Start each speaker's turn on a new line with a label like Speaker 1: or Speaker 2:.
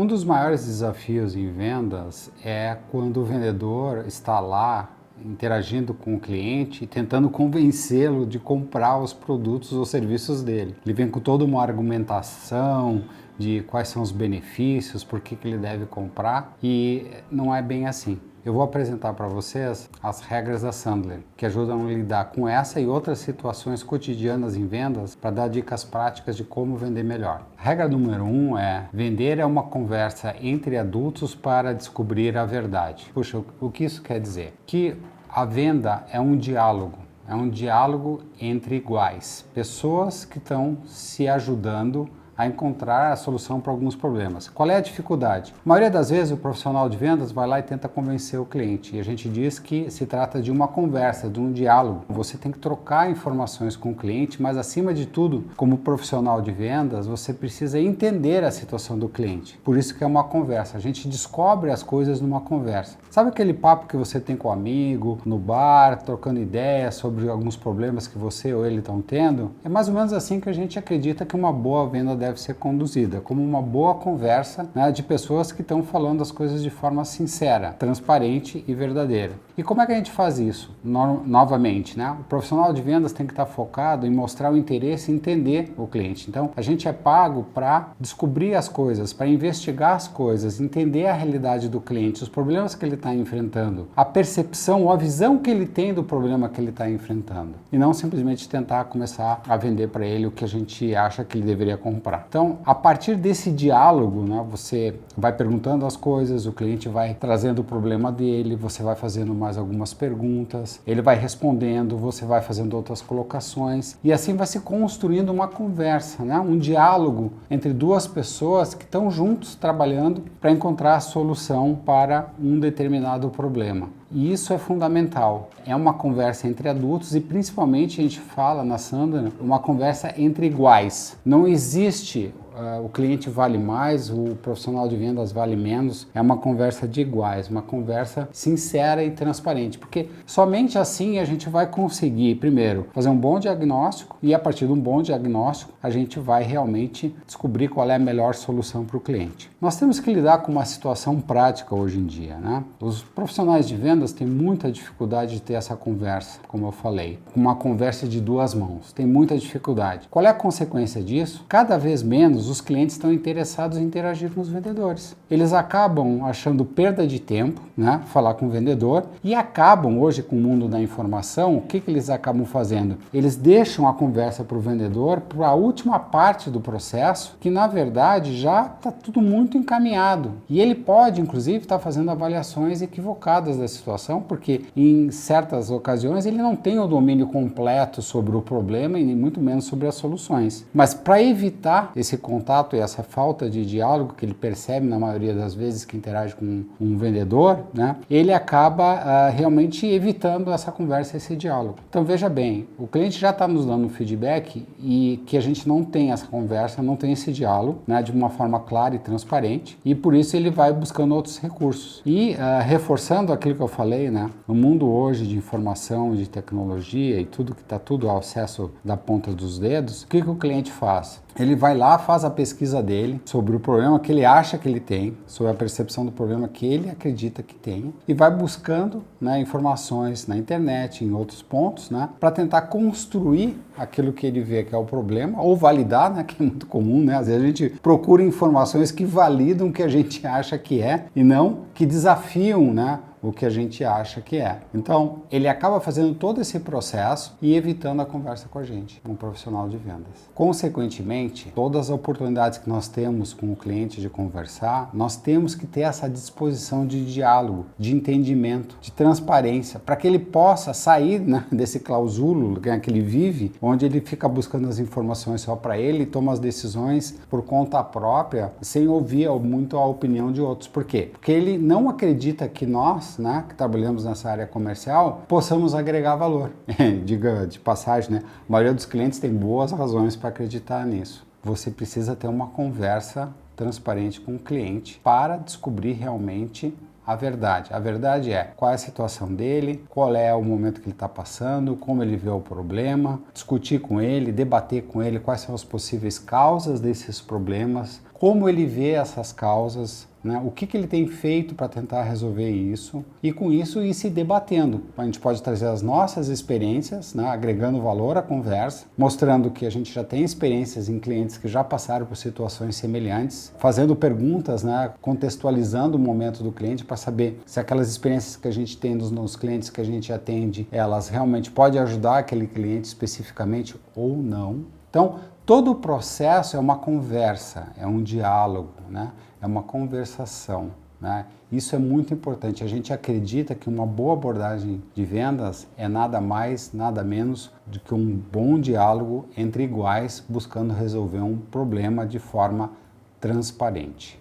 Speaker 1: Um dos maiores desafios em vendas é quando o vendedor está lá interagindo com o cliente e tentando convencê-lo de comprar os produtos ou serviços dele. Ele vem com toda uma argumentação de quais são os benefícios, por que ele deve comprar, e não é bem assim. Eu vou apresentar para vocês as regras da Sandler, que ajudam a lidar com essa e outras situações cotidianas em vendas para dar dicas práticas de como vender melhor. A regra número 1 é: vender é uma conversa entre adultos para descobrir a verdade. Puxa, o que isso quer dizer? Que a venda é um diálogo. É um diálogo entre iguais, pessoas que estão se ajudando a encontrar a solução para alguns problemas. Qual é a dificuldade? A maioria das vezes o profissional de vendas vai lá e tenta convencer o cliente, e a gente diz que se trata de uma conversa, de um diálogo. Você tem que trocar informações com o cliente, mas acima de tudo, como profissional de vendas, você precisa entender a situação do cliente. Por isso que é uma conversa. A gente descobre as coisas numa conversa. Sabe aquele papo que você tem com um amigo, no bar, trocando ideias sobre alguns problemas que você ou ele estão tendo? É mais ou menos assim que a gente acredita que uma boa venda deve ser conduzida, como uma boa conversa, né, de pessoas que estão falando as coisas de forma sincera, transparente e verdadeira. E como é que a gente faz isso? Novamente, né? O profissional de vendas tem que estar focado em mostrar o interesse e entender o cliente. Então, a gente é pago para descobrir as coisas, para investigar as coisas, entender a realidade do cliente, os problemas que ele está enfrentando, a percepção ou a visão que ele tem do problema que ele está enfrentando. E não simplesmente tentar começar a vender para ele o que a gente acha que ele deveria comprar. Então, a partir desse diálogo, né, você vai perguntando as coisas, o cliente vai trazendo o problema dele, você vai fazendo mais algumas perguntas, ele vai respondendo, você vai fazendo outras colocações, e assim vai se construindo uma conversa, né, um diálogo entre duas pessoas que estão juntos trabalhando para encontrar a solução para um determinado problema. E isso é fundamental. É uma conversa entre adultos e principalmente a gente fala na Sandler, uma conversa entre iguais. Não existe o cliente vale mais, o profissional de vendas vale menos. É uma conversa de iguais, uma conversa sincera e transparente, porque somente assim a gente vai conseguir, primeiro, fazer um bom diagnóstico, e a partir de um bom diagnóstico a gente vai realmente descobrir qual é a melhor solução para o cliente. Nós temos que lidar com uma situação prática hoje em dia, né? Os profissionais de vendas têm muita dificuldade de ter essa conversa, como eu falei, uma conversa de duas mãos, tem muita dificuldade. Qual é a consequência disso? Cada vez menos os clientes estão interessados em interagir com os vendedores. Eles acabam achando perda de tempo, né, falar com o vendedor, e acabam, hoje com o mundo da informação, o que eles acabam fazendo? Eles deixam a conversa para o vendedor para a última parte do processo, que na verdade já está tudo muito encaminhado. E ele pode, inclusive, estar fazendo avaliações equivocadas da situação, porque em certas ocasiões ele não tem o domínio completo sobre o problema e nem muito menos sobre as soluções. Mas para evitar esse contato e essa falta de diálogo que ele percebe na maioria das vezes que interage com um vendedor, né, ele acaba realmente evitando essa conversa, esse diálogo. Então veja bem, o cliente já está nos dando um feedback e que a gente não tem essa conversa, não tem esse diálogo, né, de uma forma clara e transparente, e por isso ele vai buscando outros recursos. E reforçando aquilo que eu falei, né, no mundo hoje de informação, de tecnologia e tudo que está tudo ao acesso da ponta dos dedos, o que o cliente faz? Ele vai lá, faz a pesquisa dele sobre o problema que ele acha que ele tem, sobre a percepção do problema que ele acredita que tem, e vai buscando, né, informações na internet, em outros pontos, né, para tentar construir aquilo que ele vê que é o problema, ou validar, né, que é muito comum, né, às vezes a gente procura informações que validam o que a gente acha que é, e não que desafiam, né, o que a gente acha que é. Então, ele acaba fazendo todo esse processo e evitando a conversa com a gente, um profissional de vendas. Consequentemente, todas as oportunidades que nós temos com o cliente de conversar, nós temos que ter essa disposição de diálogo, de entendimento, de transparência, para que ele possa sair, né, desse clausulo que ele vive, onde ele fica buscando as informações só para ele e toma as decisões por conta própria, sem ouvir muito a opinião de outros. Por quê? Porque ele não acredita que nós, né, que trabalhamos nessa área comercial, possamos agregar valor. Diga de passagem, né? A maioria dos clientes tem boas razões para acreditar nisso. Você precisa ter uma conversa transparente com o cliente para descobrir realmente a verdade. A verdade é qual é a situação dele, qual é o momento que ele está passando, como ele vê o problema, discutir com ele, debater com ele quais são as possíveis causas desses problemas, como ele vê essas causas, né? O que ele tem feito para tentar resolver isso, e com isso ir se debatendo. A gente pode trazer as nossas experiências, né? Agregando valor à conversa, mostrando que a gente já tem experiências em clientes que já passaram por situações semelhantes, fazendo perguntas, né? Contextualizando o momento do cliente para saber se aquelas experiências que a gente tem nos clientes que a gente atende, elas realmente podem ajudar aquele cliente especificamente ou não. Então, todo o processo é uma conversa, é um diálogo, né? É uma conversação, né? Isso é muito importante. A gente acredita que uma boa abordagem de vendas é nada mais, nada menos do que um bom diálogo entre iguais, buscando resolver um problema de forma transparente.